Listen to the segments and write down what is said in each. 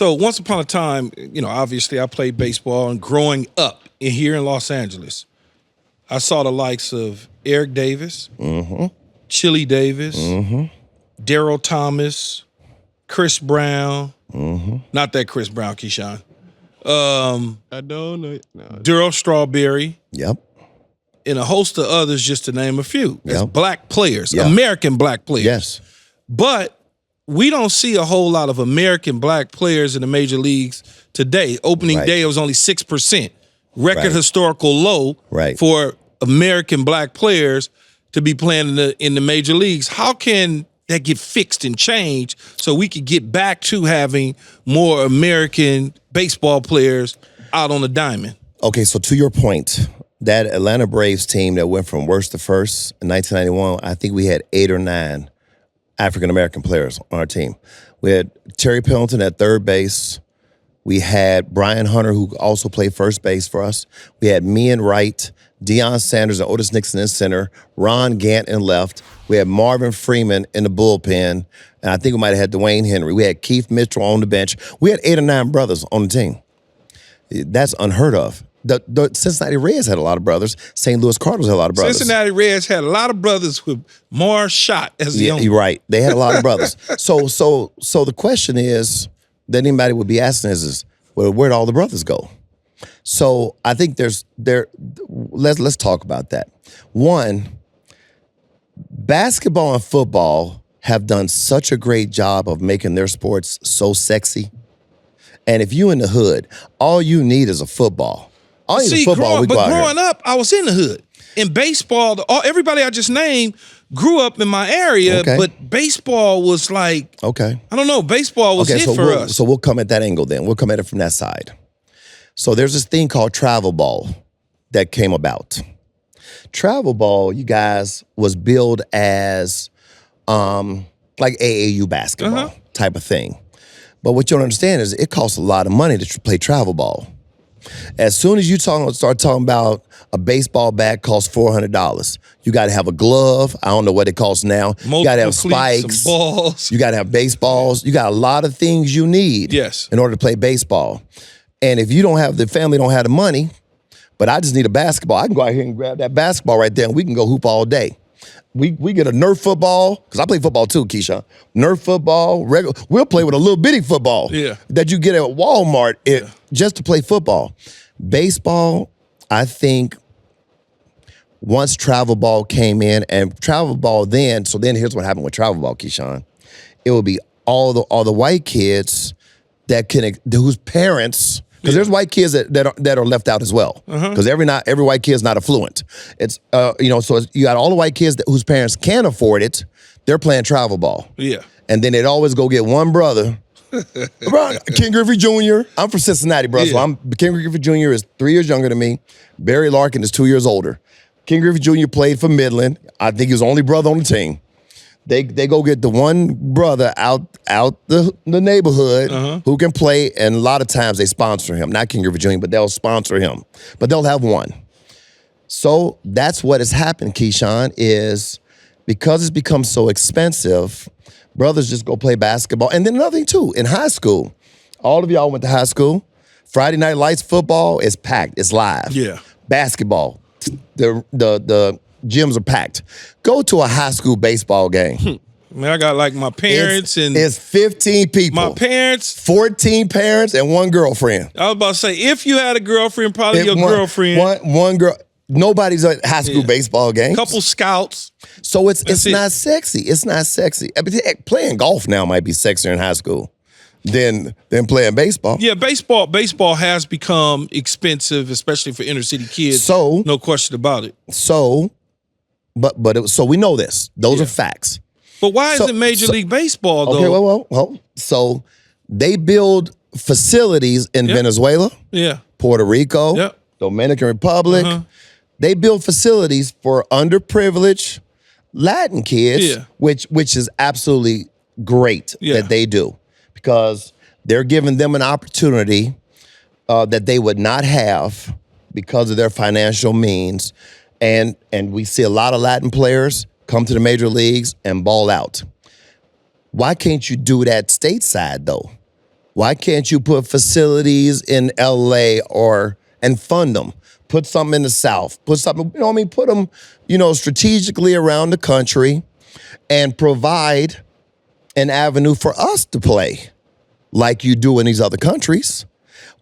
So once upon a time, obviously I played baseball, and growing up here in Los Angeles, I saw the likes of Eric Davis, Chili Davis, Darryl Thomas, Chris Brown. Not that Chris Brown, Keyshawn. I don't know. No. Darryl Strawberry. Yep. And a host of others, just to name a few. That's Yep. black players, Yep. American black players. Yes. But we don't see a whole lot of American black players in the major leagues today. Opening Right. day, it was only 6%. Record Right. historical low Right. for American black players to be playing in the major leagues. How can that get fixed and changed so we could get back to having more American baseball players out on the diamond? Okay, so to your point, that Atlanta Braves team that went from worst to first in 1991, I think we had 8 or 9 African-American players on our team. We had Terry Pendleton at third base. We had Brian Hunter, who also played first base for us. We had me in right, Deion Sanders and Otis Nixon in center, Ron Gant in left. We had Marvin Freeman in the bullpen, and I think we might have had Dwayne Henry. We had Keith Mitchell on the bench. We had 8 or 9 brothers on the team. That's unheard of. The Cincinnati Reds had a lot of brothers. St. Louis Cardinals had a lot of brothers. Cincinnati Reds had a lot of brothers with more shot as the owner. You're right. They had a lot of brothers. So the question is that anybody would be asking is well, where'd all the brothers go? So I think let's talk about that. One, basketball and football have done such a great job of making their sports so sexy. And if you in the hood, all you need is a football. All you need is football. Growing up, I was in the hood. In baseball, everybody I just named grew up in my area, but baseball was like, I don't know, baseball was it for us. So we'll come at that angle then. We'll come at it from that side. So there's this thing called travel ball that came about. Travel ball, you guys, was billed as like AAU basketball type of thing. But what you don't understand is it costs a lot of money to play travel ball. As soon as you start talking about a baseball bat costs $400, you got to have a glove. I don't know what it costs now. You got to have spikes. Balls. You got to have baseballs. You got a lot of things you need in order to play baseball. And if you don't have, the family don't have the money, but I just need a basketball, I can go out here and grab that basketball right there and we can go hoop all day. We get a Nerf football, because I play football too, Keyshawn. Nerf football, we'll play with a little bitty football that you get at Walmart just to play football. Baseball, I think once travel ball came in, and travel ball so then here's what happened with travel ball, Keyshawn. It would be all the white kids whose parents, because there's white kids that are left out as well. Because every white kid is not affluent. It's so you got all the white kids whose parents can't afford it. They're playing travel ball. Yeah, and then they'd always go get one brother. Ken Griffey Jr. I'm from Cincinnati, bro. So Ken Griffey Jr. is 3 years younger than me. Barry Larkin is 2 years older. Ken Griffey Jr. played for Midland. I think he was the only brother on the team. They go get the one brother out the neighborhood who can play, and a lot of times they sponsor him. Not King Griffey Jr., but they'll sponsor him. But they'll have one. So that's what has happened, Keyshawn, is because it's become so expensive, brothers just go play basketball. And then another thing, too, in high school, all of y'all went to high school. Friday Night Lights football is packed. It's live. Yeah. Basketball, the gyms are packed. Go to a high school baseball game. Man, I got like my parents it's 15 people. My parents, 14 parents, and one girlfriend. I was about to say, if you had a girlfriend, probably your girlfriend. One girl. Nobody's at high school baseball games. Couple scouts. So it's not sexy. It's not sexy. I mean, playing golf now might be sexier in high school than playing baseball. Yeah, baseball has become expensive, especially for inner city kids. So no question about it. So we know this. Those are facts. But why isn't Major League Baseball though? Okay, well. So they build facilities in Venezuela, Puerto Rico, Dominican Republic. They build facilities for underprivileged Latin kids, which is absolutely great that they do, because they're giving them an opportunity that they would not have because of their financial means. And we see a lot of Latin players come to the major leagues and ball out. Why can't you do that stateside, though? Why can't you put facilities in LA and fund them? Put something in the South. Put something, put them, strategically around the country and provide an avenue for us to play like you do in these other countries.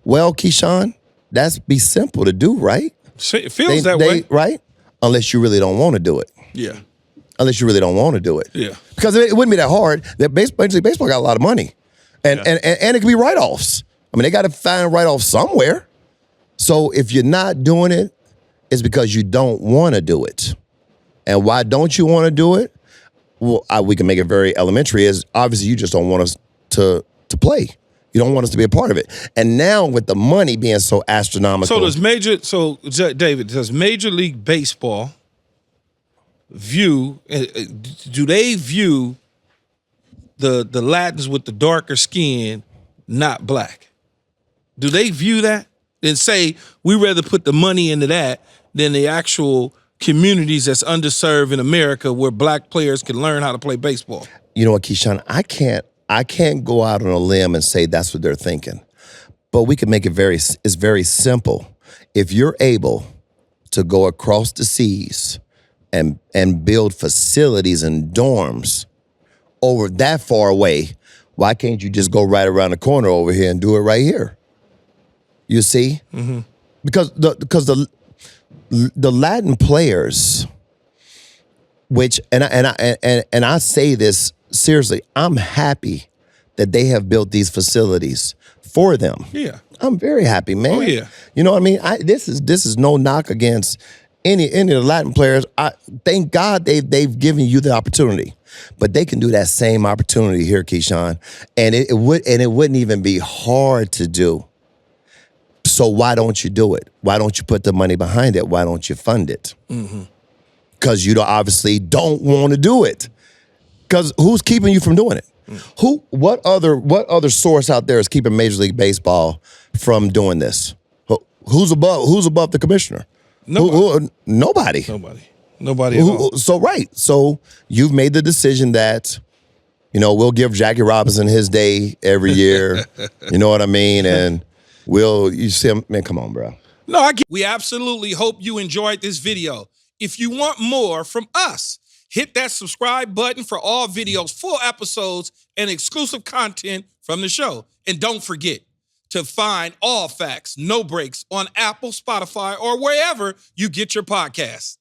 Well, Keyshawn, that's be simple to do, right? It feels that way. Right? Unless you really don't want to do it. Yeah. Unless you really don't want to do it. Yeah. Because it wouldn't be that hard. Baseball got a lot of money. And it can be write-offs. I mean, they got to find write-offs somewhere. So if you're not doing it, it's because you don't want to do it. And why don't you want to do it? Well, we can make it very elementary. Is obviously you just don't want us to play. You don't want us to be a part of it. And now with the money being so astronomical. David, does Major League Baseball do they view the Latins with the darker skin not black? Do they view that and say we rather put the money into that than the actual communities that's underserved in America where black players can learn how to play baseball? You know what, Keyshawn, I can't go out on a limb and say that's what they're thinking. But we can make it it's very simple. If you're able to go across the seas and build facilities and dorms over that far away, why can't you just go right around the corner over here and do it right here? You see? Mm-hmm. Because the Latin players, which and I say this seriously, I'm happy that they have built these facilities for them. Yeah, I'm very happy, man. Oh yeah, you know what I mean. This is no knock against any of the Latin players. Thank God they've given you the opportunity, but they can do that same opportunity here, Keyshawn, and it wouldn't even be hard to do. So why don't you do it? Why don't you put the money behind it? Why don't you fund it? Because you obviously don't want to do it. Because who's keeping you from doing it? What other source out there is keeping Major League Baseball from doing this? Who's above the commissioner? Nobody. Nobody at all. So you've made the decision that, we'll give Jackie Robinson his day every year. You know what I mean? And you see him, man, come on, bro. No, we absolutely hope you enjoyed this video. If you want more from us, hit that subscribe button for all videos, full episodes, and exclusive content from the show. And don't forget to find All Facts, No Breaks on Apple, Spotify, or wherever you get your podcasts.